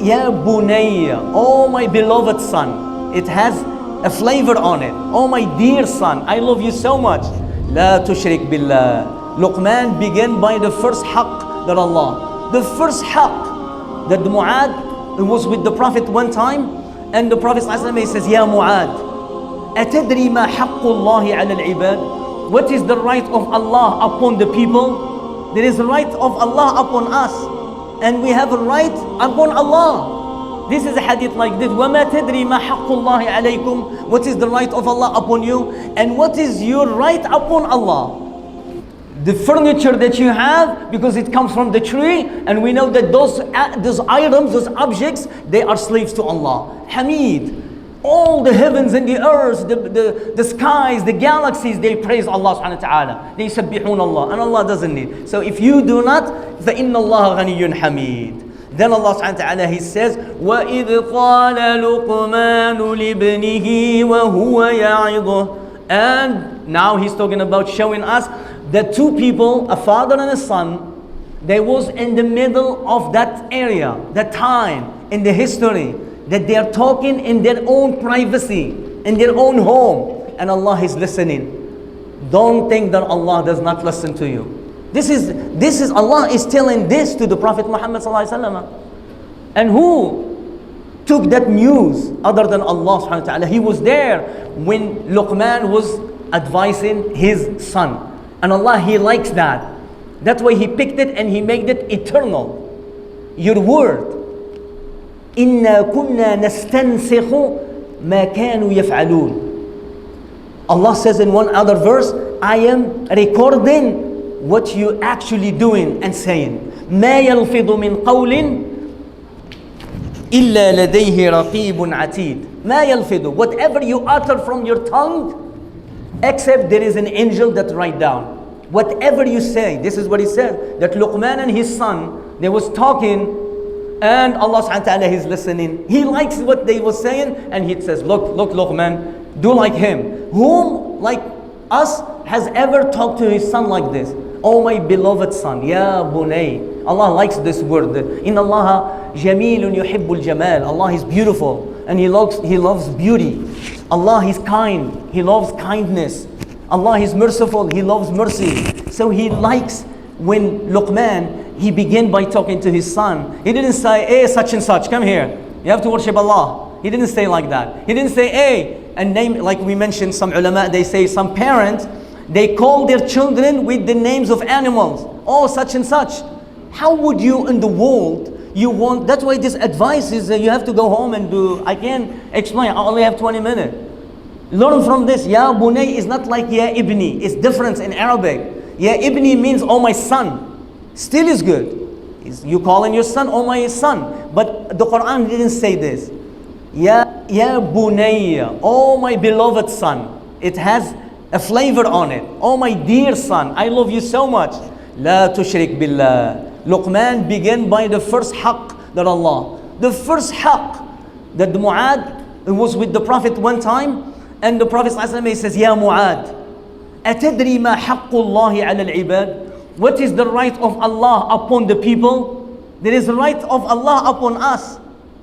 Ya bunayya, oh my beloved son. It has a flavor on it. Oh my dear son, I love you so much. La tushrik billah. Luqman began by the first haqq that Allah. The first haqq that Mu'ad was with the Prophet one time, and the Prophet ﷺ says, Ya Mu'ad, atadri ma haqqullahi ala al-ibad? What is the right of Allah upon the people? There is a right of Allah upon us, and we have a right upon Allah. This is a hadith like this. وَمَا تَدْرِي مَا حَقُّ اللَّهِ عَلَيْكُمْ? What is the right of Allah upon you? And what is your right upon Allah? The furniture that you have, because it comes from the tree, and we know that those items, those objects, they are slaves to Allah. Hamid. All the heavens and the earth, the skies, the galaxies, they praise Allah subhanahu wa ta'ala. They sabbihun Allah, and Allah doesn't need. So if you do not, فَإِنَّ اللَّهَ غَنِيٌّ حَمِيدٌ. Then Allah subhanahu wa ta'ala, He says, وَإِذْ قَالَ لُقْمَانُ لِابْنِهِ وَهُوَ يَعِظُهُ. And now He's talking about showing us that two people, a father and a son, they was in the middle of that area, that time in the history, that they are talking in their own privacy, in their own home, and Allah is listening. Don't think that Allah does not listen to you. This is Allah is telling this to the Prophet Muhammad sallallahu alaihi wasallam. And who took that news other than Allah subhanahu wa ta'ala? He was there when Luqman was advising his son. And Allah, He likes that. That's why He picked it and He made it eternal. Your word. إِنَّا كُنَّا نَسْتَنْسِخُ مَا كَانُوا يَفْعَلُونَ. Allah says in one other verse, I am recording what you actually doing and saying. مَا يَلْفِظُ مِنْ قَوْلٍ إِلَّا لَدَيْهِ رَقِيبٌ عَتِيدٌ. مَا يَلْفِظُ. Whatever you utter from your tongue, except there is an angel that write down. Whatever you say, this is what He said, that Luqman and his son, they was talking, and Allah subhanahu wa ta'ala is listening. He likes what they was saying, and He says, look Luqman, do like him. Whom, like us, has ever talked to his son like this? Oh my beloved son, Ya bunay. Allah likes this word. Inna Allah jamilun yuhibbul jamal. Allah is beautiful, and He loves beauty. Allah is kind, He loves kindness. Allah is merciful, He loves mercy. So He likes when Luqman, he began by talking to his son. He didn't say, hey, such and such, come here. You have to worship Allah. He didn't say like that. He didn't say, hey, and name, like we mentioned, some ulama, they say some parents, they call their children with the names of animals. Oh, such and such. How would you in the world, you want, that's why this advice is you have to go home and do, I can't explain, I only have 20 minutes. Learn from this. Ya bunay is not like Ya ibni. It's different in Arabic. Ya ibni means, oh my son. Still is good. You calling your son, oh my son. But the Quran didn't say this. Ya bunayya, oh my beloved son. It has a flavor on it. Oh my dear son, I love you so much. La tushrik billah. Luqman began by the first haqq that Allah. The first haqq that Mu'ad was with the Prophet one time, and the Prophet ﷺ says, Ya Mu'ad, atadri ma haqqullahi ala al-ibad? What is the right of Allah upon the people? There is a right of Allah upon us,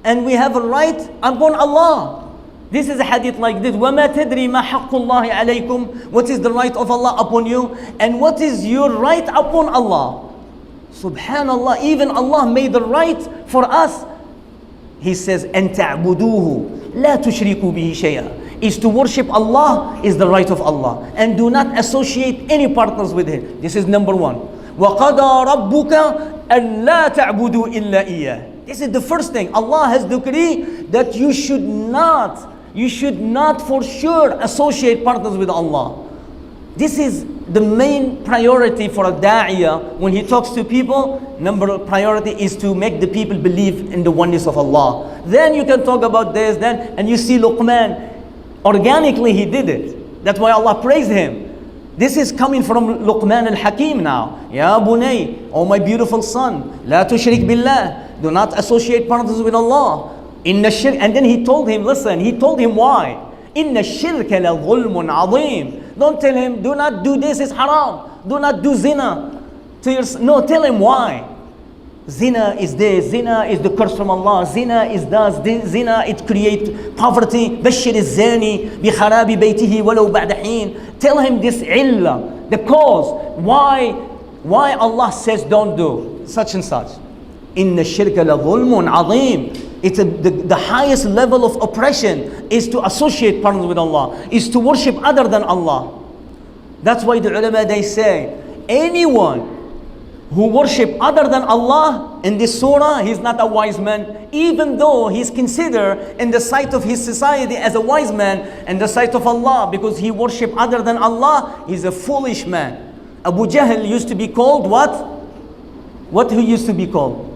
and we have a right upon Allah. This is a hadith like this. وَمَا تَدْرِي مَا حَقُّ اللَّهِ عَلَيْكُمْ? What is the right of Allah upon you? And what is your right upon Allah? Subhanallah, even Allah made the right for us. He says, أَن تَعْبُدُوهُ لَا تُشْرِكُوا بِهِ شَيْئًا. Is to worship Allah is the right of Allah, and do not associate any partners with Him. This is number one. وَقَضَى رَبُّكَ أَن لَا تَعْبُدُوا إِلَّا إِيَّهُ. This is the first thing. Allah has decreed that you should not for sure associate partners with Allah. This is the main priority for a da'iyah when he talks to people. Number priority is to make the people believe in the oneness of Allah. Then you can talk about this, and you see Luqman, organically he did it. That's why Allah praised him. This is coming from Luqman al-Hakim now. Ya bunay, oh my beautiful son, la tushrik billah. Do not associate partners with Allah. Inna shirk. And then he told him, listen, he told him why. Inna shirka la dhulmun azim. Don't tell him, do not do this, it's haram. Do not do zina. No, tell him why. Zina is this, zina is the curse from Allah, zina is this, zina it creates poverty. بشر الزاني بخراب بيته ولو بعد حين. Tell him this illah, the cause, why Allah says don't do such and such. إن الشرك لظلم عظيم. It's the highest level of oppression is to associate partners with Allah, is to worship other than Allah. That's why the ulama they say, anyone who worship other than Allah in this surah, he's not a wise man, even though he's considered in the sight of his society as a wise man, in the sight of Allah, because he worship other than Allah, he's a foolish man. Abu Jahl used to be called what? What he used to be called?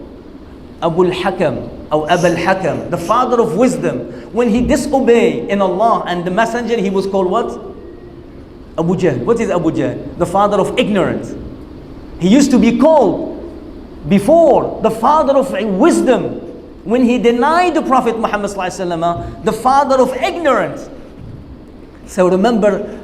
Abu al-Hakam, or Abu al-Hakam, the father of wisdom. When he disobeyed in Allah and the messenger, he was called what? Abu Jahl. What is Abu Jahl? The father of ignorance. He used to be called before the father of wisdom when he denied the Prophet Muhammad the father of ignorance. So remember,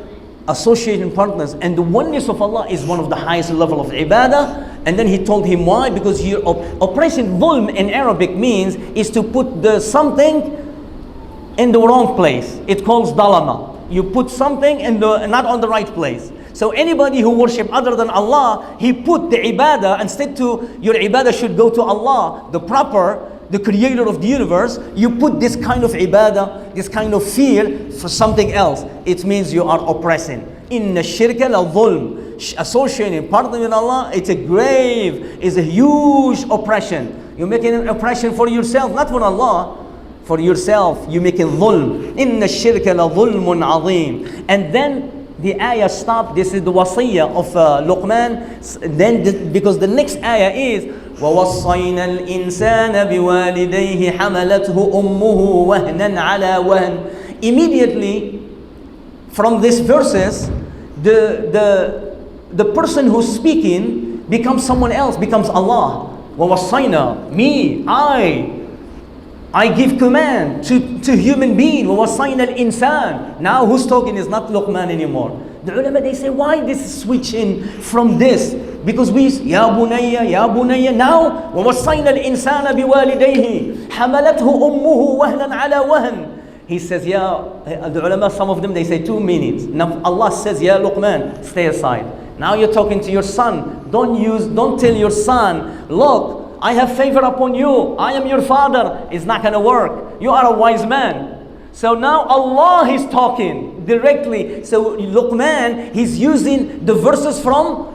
associating partners and the oneness of Allah is one of the highest level of ibadah. And then he told him why, because here oppression, dhulm in Arabic means is to put the something in the wrong place. It calls dalama. You put something in the not on the right place. So anybody who worship other than Allah, he put the ibadah, instead to your ibadah should go to Allah, the creator of the universe, you put this kind of ibadah, this kind of fear for something else. It means you are oppressing. Inna shirka la dhulm. Associating partner with Allah, it's a grave, it's a huge oppression. You're making an oppression for yourself, not for Allah. For yourself, you're making dhulm. Inna shirka la dhulmun azim. And then the ayah stopped. This is the wasiyah of Luqman. Then because the next ayah is وَوَصَّيْنَا الْإِنسَانَ بِوَالِدَيْهِ حَمَلَتْهُ أُمُّهُ وَهْنًا عَلَى وَهْنٍ. Immediately from these verses, the person who's speaking becomes someone else, becomes Allah. وَوَصَّيْنَا, me, I give command to human being. وَوَصَّيْنَا الْإِنسَانِ. Now who's talking is not Luqman anymore. The ulama they say, why this switch in from this? Because we Ya bunayya. Now وَوَصَّيْنَا الْإِنسَانَ بِوَالِدَيْهِ حَمَلَتْهُ أُمُّهُ وَهْنًا عَلَى وَهْنٍ. He says, the ulama, some of them they say two meanings. Now Allah says, Ya Luqman, stay aside. Now you're talking to your son. Don't tell your son, look, I have favor upon you, I am your father. It's not going to work. You are a wise man. So now Allah is talking directly. So Luqman, he's using the verses from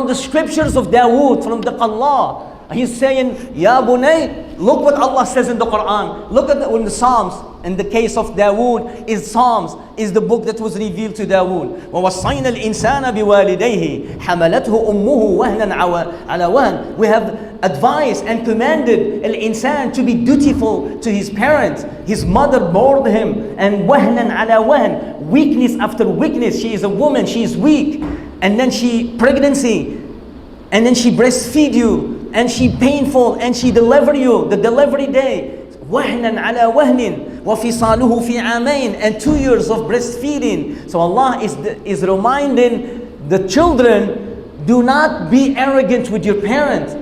the scriptures of Dawood, from the Allah. He's saying, Ya bunay, look what Allah says in the Quran. Look at in the Psalms. In the case of Dawood, Psalms is the book that was revealed to Dawood. وَوَصَّيْنَا الْإِنسَانَ بِوَالِدَيْهِ حَمَلَتْهُ أُمُّهُ وَهْنًا عَلَى وَهْنٍ. We have advised and commanded al-insan to be dutiful to his parents. His mother bore him, and وَهْنًا عَلَى وَهْنٍ, weakness after weakness. She is a woman, she is weak. And then pregnancy, and then she breastfeed you, and she painful, and she deliver you, the delivery day. وَهْنًا عَلَى وَهْنٍ وَفِصَالُهُ فِي عَامَيْنِ, and 2 years of breastfeeding. So Allah is reminding the children, do not be arrogant with your parents.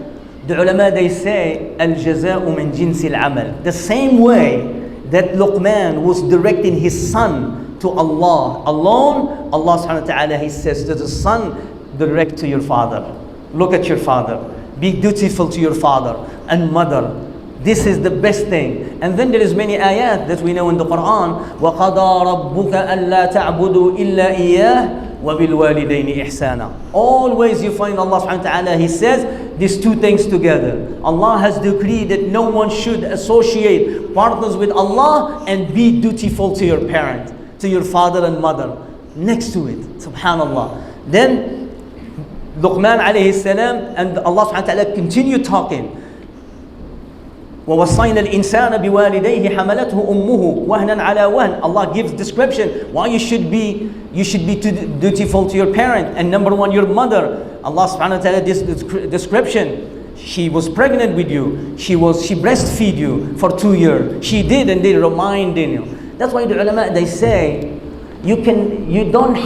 The ulama they say, الْجَزَاءُ مِنْ جِنْسِ الْعَمَلِ. The same way that Luqman was directing his son to Allah alone, Allah subhanahu wa ta'ala, he says to the son, direct to your father. Look at your father. Be dutiful to your father and mother. This is the best thing. And then there is many ayat that we know in the Quran. وَقَضَى رَبُّكَ أَلَّا تَعْبُدُوا إِلَّا إِيَّاهُ وَبِالْوَالِدَيْنِ إِحْسَانًا. Always you find Allah subhanahu wa ta'ala, he says these two things together. Allah has decreed that no one should associate partners with Allah, and be dutiful to your parent, to your father and mother. Next to it, subhanallah. Then Luqman alayhi salam and Allah subhanahu wa ta'ala continue talking. وَوَصَّيْنَا الْإِنسَانَ بِوَالِدَيْهِ حَمَلَتْهُ أُمُّهُ وَهْنًا عَلَى وَهْنٍ. Allah gives description why you should be dutiful to your parent. And number one, your mother. Allah subhanahu wa ta'ala, this description. She was pregnant with you. She breastfeed you for 2 years. She did, and they reminding you. That's why the ulama they say you don't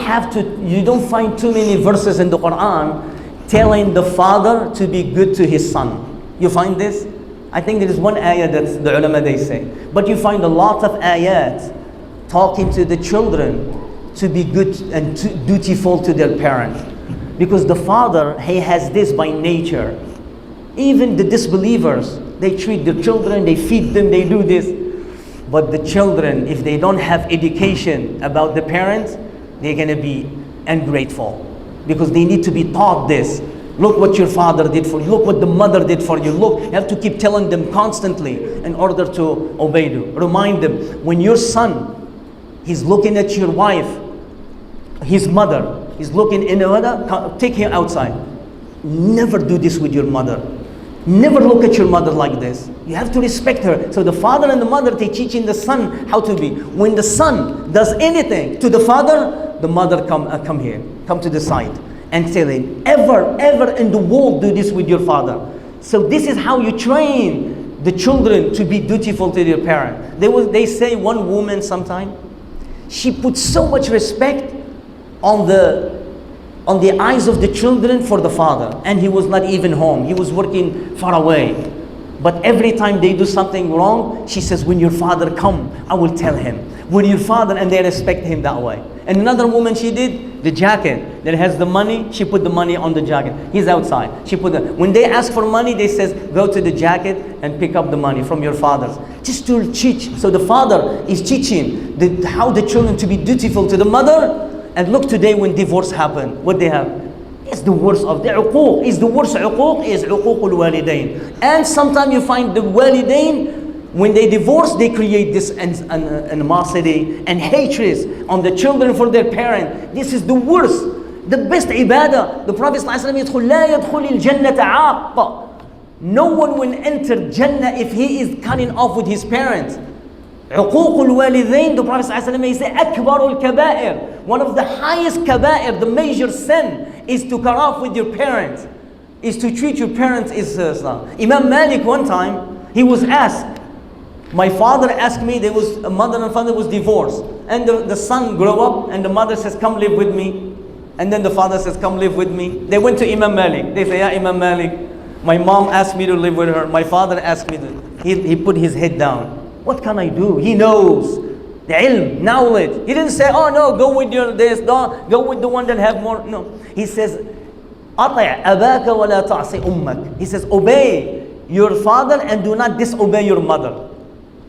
find too many verses in the Quran telling the father to be good to his son. You find this? I think there is one ayah that the ulama they say. But you find a lot of ayat talking to the children to be good and dutiful to their parents. Because the father, he has this by nature. Even the disbelievers, they treat their children, they feed them, they do this. But the children, if they don't have education about the parents, they're going to be ungrateful. Because they need to be taught this. Look what your father did for you. Look what the mother did for you. Look, you have to keep telling them constantly in order to obey you. Remind them, when your son, he's looking at your wife, his mother, he's looking in another, take him outside. Never do this with your mother. Never look at your mother like this. You have to respect her. So the father and the mother, they teaching the son how to be. When the son does anything to the father, the mother come here, come to the side and tell him, ever in the world do this with your father. So this is how you train the children to be dutiful to their parent. They say one woman sometime, she put so much respect on the eyes of the children for the father, and he was not even home. He was working far away. But every time they do something wrong, she says, when your father come, I will tell him. When your father, and they respect him that way. And another woman, she did the jacket that has the money, she put the money on the jacket. He's outside. She put when they ask for money, they says, go to the jacket and pick up the money from your fathers. Just to teach. So the father is teaching how the children to be dutiful to the mother. And look today when divorce happen, what they have. It's the worst of the uquq. Is the worst uquq is uquq al-walidain. And sometimes you find the walidain, when they divorce, they create this animosity and hatred on the children for their parent. This is the worst. The best ibadah. The Prophet ﷺ لا يدخل الجنة عاق. No one will enter Jannah if he is cutting off with his parents. عقوق الوالدين, the Prophet ﷺ, he said, أكبر الكبائر. One of the highest kaba'ir, the major sin, is to cut off with your parents. Is to treat your parents is Imam Malik one time, he was asked, my father asked me, there was a mother and father was divorced. And the son grew up and the mother says, come live with me. And then the father says, come live with me. They went to Imam Malik. They say, yeah, Imam Malik, my mom asked me to live with her. My father asked me to. He put his head down. What can I do? He knows. The ilm, knowledge. He didn't say, oh no, go with your this, go with the one that have more. No. He says, أطع أباك ولا تعصي أمك. He says, obey your father and do not disobey your mother.